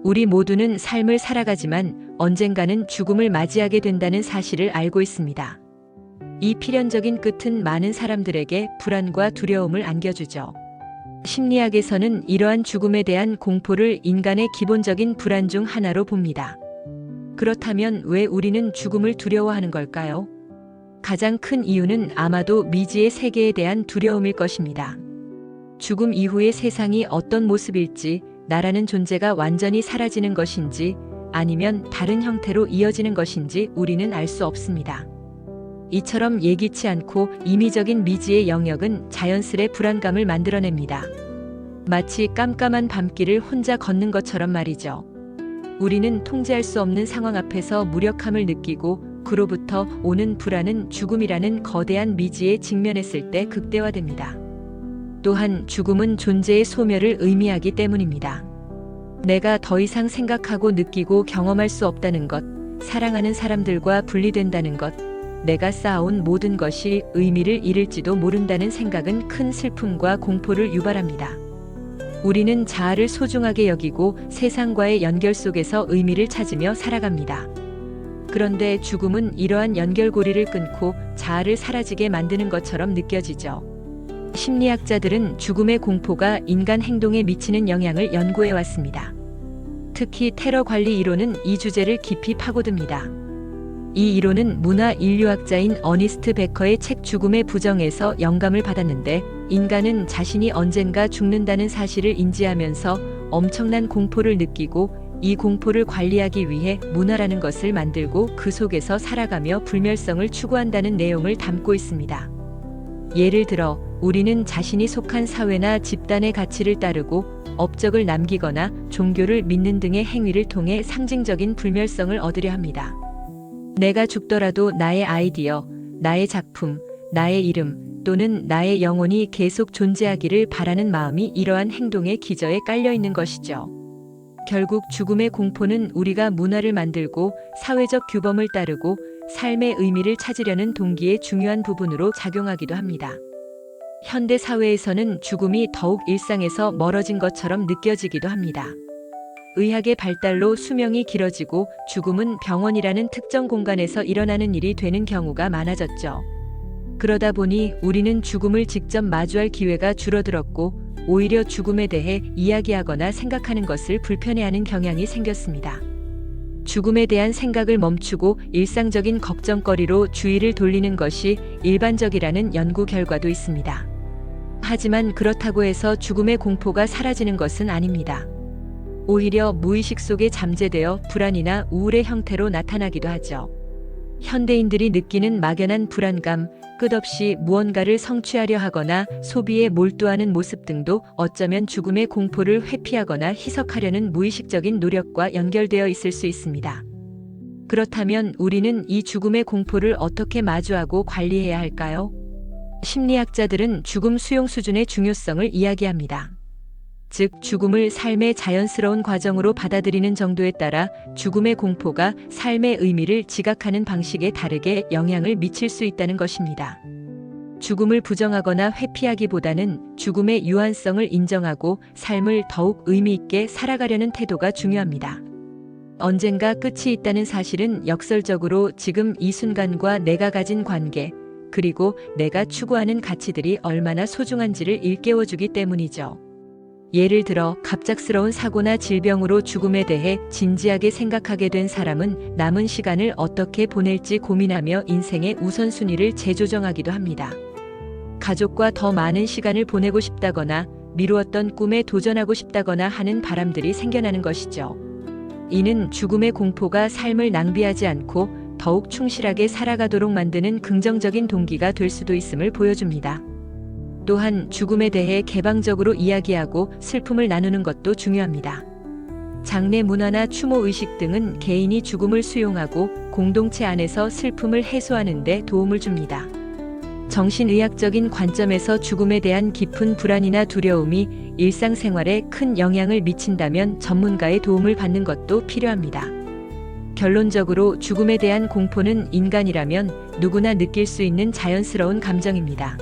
우리 모두는 삶을 살아가지만 언젠가는 죽음을 맞이하게 된다는 사실을 알고 있습니다. 이 필연적인 끝은 많은 사람들에게 불안과 두려움을 안겨주죠. 심리학에서는 이러한 죽음에 대한 공포를 인간의 기본적인 불안 중 하나로 봅니다. 그렇다면 왜 우리는 죽음을 두려워하는 걸까요? 가장 큰 이유는 아마도 미지의 세계에 대한 두려움일 것입니다. 죽음 이후의 세상이 어떤 모습일지, 나라는 존재가 완전히 사라지는 것인지 아니면 다른 형태로 이어지는 것인지 우리는 알 수 없습니다. 이처럼 예기치 않고 임의적인 미지의 영역은 자연스레 불안감을 만들어냅니다. 마치 깜깜한 밤길을 혼자 걷는 것처럼 말이죠. 우리는 통제할 수 없는 상황 앞에서 무력함을 느끼고 그로부터 오는 불안은 죽음이라는 거대한 미지에 직면했을 때 극대화됩니다. 또한 죽음은 존재의 소멸을 의미하기 때문입니다. 내가 더 이상 생각하고 느끼고 경험할 수 없다는 것, 사랑하는 사람들과 분리된다는 것, 내가 쌓아온 모든 것이 의미를 잃을지도 모른다는 생각은 큰 슬픔과 공포를 유발합니다. 우리는 자아를 소중하게 여기고 세상과의 연결 속에서 의미를 찾으며 살아갑니다. 그런데 죽음은 이러한 연결고리를 끊고 자아를 사라지게 만드는 것처럼 느껴지죠. 심리학자들은 죽음의 공포가 인간 행동에 미치는 영향을 연구해 왔습니다. 특히 테러 관리 이론은 이 주제를 깊이 파고듭니다. 이 이론은 문화 인류학자인 어니스트 베커의 책 죽음의 부정에서 영감을 받았는데, 인간은 자신이 언젠가 죽는다는 사실을 인지하면서 엄청난 공포를 느끼고 이 공포를 관리하기 위해 문화라는 것을 만들고 그 속에서 살아가며 불멸성을 추구한다는 내용을 담고 있습니다. 예를 들어 우리는 자신이 속한 사회나 집단의 가치를 따르고 업적을 남기거나 종교를 믿는 등의 행위를 통해 상징적인 불멸성을 얻으려 합니다. 내가 죽더라도 나의 아이디어, 나의 작품, 나의 이름 또는 나의 영혼이 계속 존재하기를 바라는 마음이 이러한 행동의 기저에 깔려 있는 것이죠. 결국 죽음의 공포는 우리가 문화를 만들고 사회적 규범을 따르고 삶의 의미를 찾으려는 동기의 중요한 부분으로 작용하기도 합니다. 현대 사회에서는 죽음이 더욱 일상에서 멀어진 것처럼 느껴지기도 합니다. 의학의 발달로 수명이 길어지고 죽음은 병원이라는 특정 공간에서 일어나는 일이 되는 경우가 많아졌죠. 그러다 보니 우리는 죽음을 직접 마주할 기회가 줄어들었고 오히려 죽음에 대해 이야기하거나 생각하는 것을 불편해하는 경향이 생겼습니다. 죽음에 대한 생각을 멈추고 일상적인 걱정거리로 주의를 돌리는 것이 일반적이라는 연구 결과도 있습니다. 하지만 그렇다고 해서 죽음의 공포가 사라지는 것은 아닙니다. 오히려 무의식 속에 잠재되어 불안이나 우울의 형태로 나타나기도 하죠. 현대인들이 느끼는 막연한 불안감, 끝없이 무언가를 성취하려 하거나 소비에 몰두하는 모습 등도 어쩌면 죽음의 공포를 회피하거나 희석하려는 무의식적인 노력과 연결되어 있을 수 있습니다. 그렇다면 우리는 이 죽음의 공포를 어떻게 마주하고 관리해야 할까요? 심리학자들은 죽음 수용 수준의 중요성을 이야기합니다. 즉, 죽음을 삶의 자연스러운 과정으로 받아들이는 정도에 따라 죽음의 공포가 삶의 의미를 지각하는 방식에 다르게 영향을 미칠 수 있다는 것입니다. 죽음을 부정하거나 회피하기보다는 죽음의 유한성을 인정하고 삶을 더욱 의미 있게 살아가려는 태도가 중요합니다. 언젠가 끝이 있다는 사실은 역설적으로 지금 이 순간과 내가 가진 관계, 그리고 내가 추구하는 가치들이 얼마나 소중한지를 일깨워주기 때문이죠. 예를 들어 갑작스러운 사고나 질병으로 죽음에 대해 진지하게 생각하게 된 사람은 남은 시간을 어떻게 보낼지 고민하며 인생의 우선순위를 재조정하기도 합니다. 가족과 더 많은 시간을 보내고 싶다거나 미루었던 꿈에 도전하고 싶다거나 하는 바람들이 생겨나는 것이죠. 이는 죽음의 공포가 삶을 낭비하지 않고 더욱 충실하게 살아가도록 만드는 긍정적인 동기가 될 수도 있음을 보여줍니다. 또한 죽음에 대해 개방적으로 이야기하고 슬픔을 나누는 것도 중요합니다. 장례 문화나 추모 의식 등은 개인이 죽음을 수용하고 공동체 안에서 슬픔을 해소하는 데 도움을 줍니다. 정신의학적인 관점에서 죽음에 대한 깊은 불안이나 두려움이 일상생활에 큰 영향을 미친다면 전문가의 도움을 받는 것도 필요합니다. 결론적으로 죽음에 대한 공포는 인간이라면 누구나 느낄 수 있는 자연스러운 감정입니다.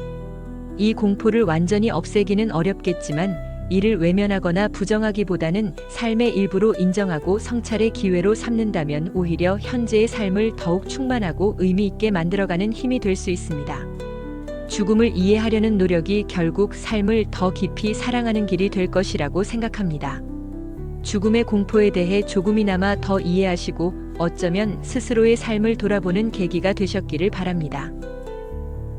이 공포를 완전히 없애기는 어렵겠지만 이를 외면하거나 부정하기보다는 삶의 일부로 인정하고 성찰의 기회로 삼는다면 오히려 현재의 삶을 더욱 충만하고 의미 있게 만들어가는 힘이 될 수 있습니다. 죽음을 이해하려는 노력이 결국 삶을 더 깊이 사랑하는 길이 될 것이라고 생각합니다. 죽음의 공포에 대해 조금이나마 더 이해하시고 어쩌면 스스로의 삶을 돌아보는 계기가 되셨기를 바랍니다.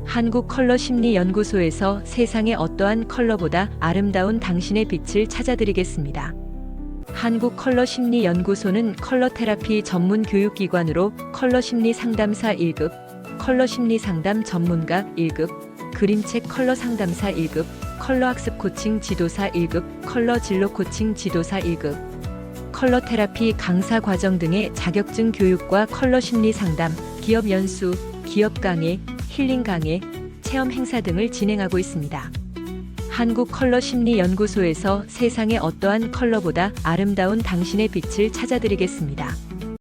한국컬러심리연구소에서 세상의 어떠한 컬러보다 아름다운 당신의 빛을 찾아드리겠습니다. 한국컬러심리연구소는 컬러테라피 전문 교육기관으로 컬러심리 상담사 1급, 컬러심리 상담 전문가 1급, 그림책 컬러 상담사 1급, 컬러학습 코칭 지도사 1급, 컬러 진로 코칭 지도사 1급, 컬러테라피 강사 과정 등의 자격증 교육과 컬러심리 상담, 기업 연수, 기업 강의, 힐링 강의, 체험 행사 등을 진행하고 있습니다. 한국컬러심리연구소에서 세상의 어떠한 컬러보다 아름다운 당신의 빛을 찾아드리겠습니다.